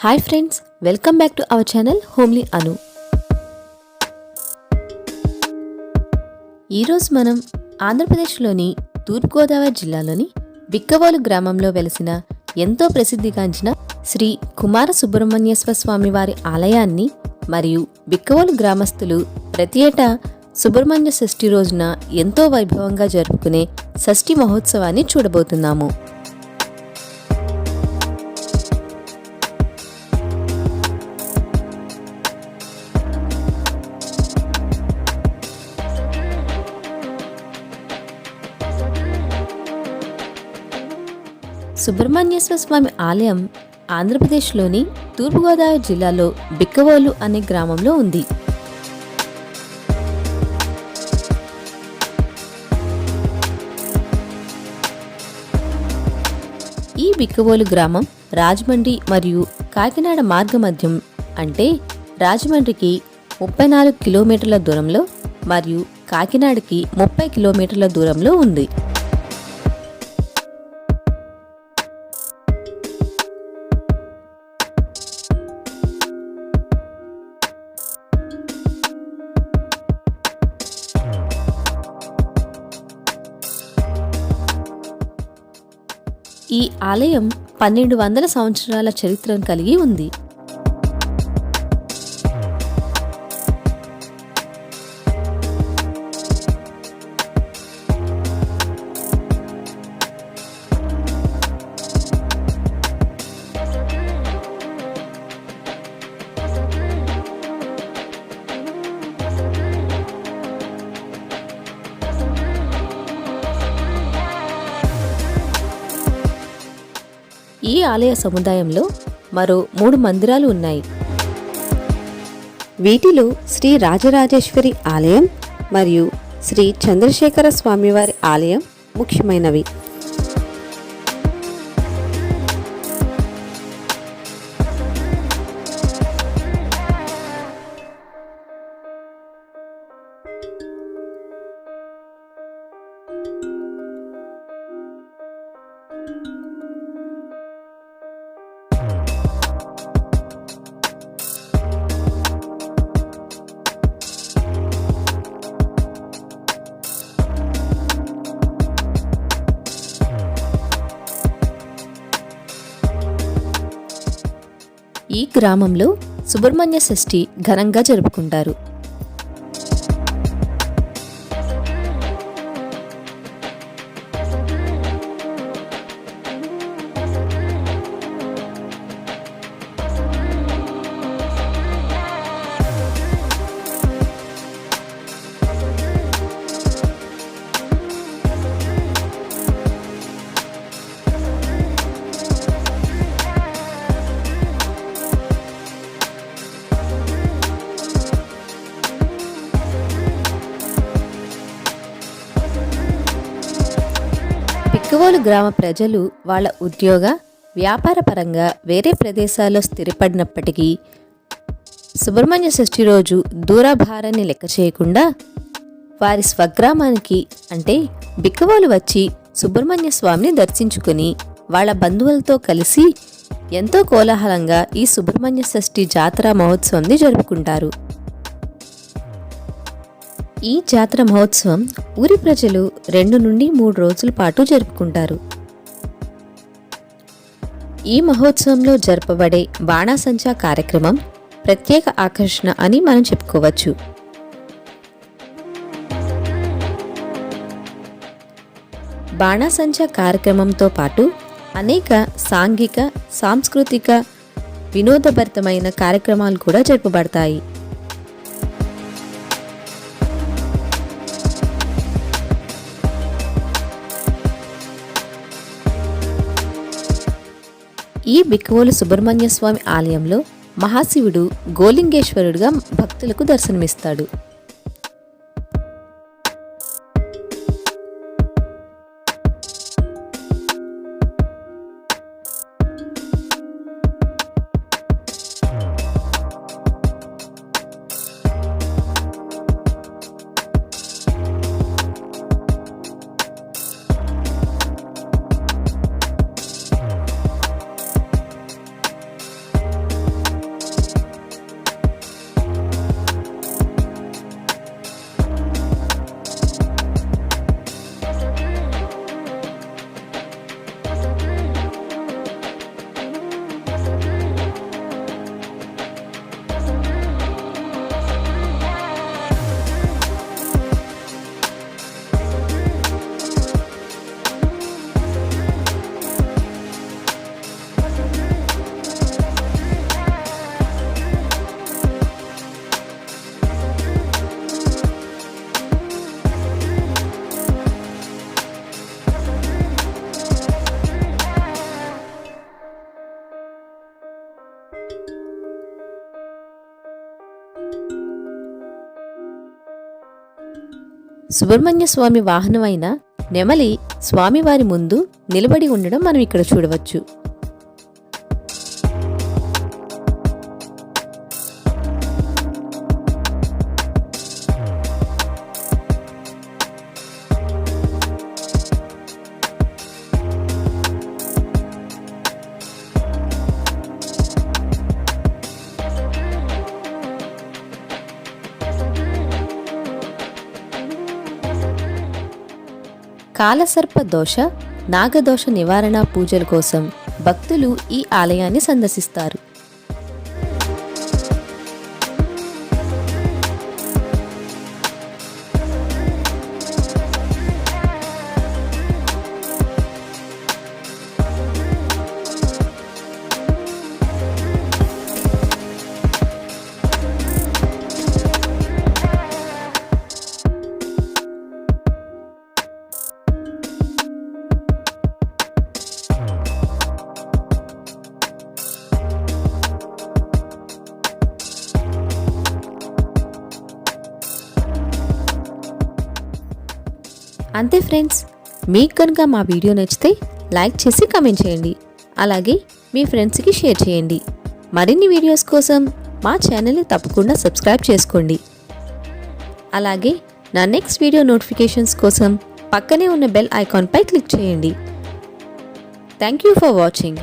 Hi friends, welcome back to our channel homely Anu. ఈరోజు మనం ఆంధ్రప్రదేశ్లోని తూర్పుగోదావరి జిల్లాలోని బిక్కవోలు గ్రామంలో వెలిసిన ఎంతో ప్రసిద్ధిగాంచిన శ్రీ కుమార సుబ్రహ్మణ్యేశ్వర స్వామి వారి ఆలయాన్ని మరియు బిక్కవోలు గ్రామస్తులు ప్రతి ఏటా సుబ్రహ్మణ్య షష్ఠి రోజున ఎంతో వైభవంగా జరుపుకునే షష్ఠి మహోత్సవాన్ని చూడబోతున్నాము. సుబ్రహ్మణ్యేశ్వర స్వామి ఆలయం ఆంధ్రప్రదేశ్లోని తూర్పుగోదావరి జిల్లాలో బిక్కవోలు అనే గ్రామంలో ఉంది. ఈ బిక్కవోలు గ్రామం రాజమండ్రి మరియు కాకినాడ మార్గమధ్యం అంటే రాజమండ్రికి 34 కిలోమీటర్ల దూరంలో మరియు కాకినాడకి 30 కిలోమీటర్ల దూరంలో ఉంది. ఈ ఆలయం 1200 సంవత్సరాల చరిత్రను కలిగి ఉంది. ఈ ఆలయ సముదాయంలో మరో 3 మందిరాలు ఉన్నాయి. వీటిలో శ్రీ రాజరాజేశ్వరి ఆలయం మరియు శ్రీ చంద్రశేఖర స్వామివారి ఆలయం ముఖ్యమైనవి. ఈ గ్రామంలో సుబ్రహ్మణ్య షష్ఠి ఘనంగా జరుపుకుంటారు. బిక్కవోలు గ్రామ ప్రజలు వాళ్ళ ఉద్యోగ వ్యాపార పరంగా వేరే ప్రదేశాల్లో స్థిరపడినప్పటికీ సుబ్రహ్మణ్య షష్ఠి రోజు దూరభారాన్ని లెక్క చేయకుండా వారి స్వగ్రామానికి అంటే బిక్కవోలు వచ్చి సుబ్రహ్మణ్య స్వామిని దర్శించుకుని వాళ్ళ బంధువులతో కలిసి ఎంతో కోలాహలంగా ఈ సుబ్రహ్మణ్య షష్ఠి జాతర మహోత్సవాన్ని జరుపుకుంటారు. ఈ జాతర మహోత్సవం ఊరి ప్రజలు 2 నుండి 3 రోజుల పాటు జరుపుకుంటారు. ఈ మహోత్సవంలో జరపబడే బాణాసంచా కార్యక్రమం ప్రత్యేక ఆకర్షణ అని మనం చెప్పుకోవచ్చు. బాణాసంచా కార్యక్రమంతో పాటు అనేక సాంఘిక, సాంస్కృతిక, వినోదభరితమైన కార్యక్రమాలు కూడా జరపబడతాయి. ఈ బిక్కవోలు సుబ్రహ్మణ్య స్వామి ఆలయంలో మహాశివుడు గోలింగేశ్వరుడుగా భక్తులకు దర్శనమిస్తాడు. సుబ్రహ్మణ్య స్వామి వాహనమైన నెమలి స్వామివారి ముందు నిలబడి ఉండడం మనం ఇక్కడ చూడవచ్చు. కాలసర్ప దోష, నాగదోష నివారణ పూజల కోసం భక్తులు ఈ ఆలయాన్ని సందర్శిస్తారు. అంతే ఫ్రెండ్స్, మీకు కనుక మా వీడియో నచ్చితే లైక్ చేసి కామెంట్ చేయండి. అలాగే మీ ఫ్రెండ్స్కి షేర్ చేయండి. మరిన్ని వీడియోస్ కోసం మా ఛానల్ని తప్పకుండా సబ్స్క్రైబ్ చేసుకోండి. అలాగే నా నెక్స్ట్ వీడియో నోటిఫికేషన్స్ కోసం పక్కనే ఉన్న బెల్ ఐకాన్పై క్లిక్ చేయండి. Thank you for watching.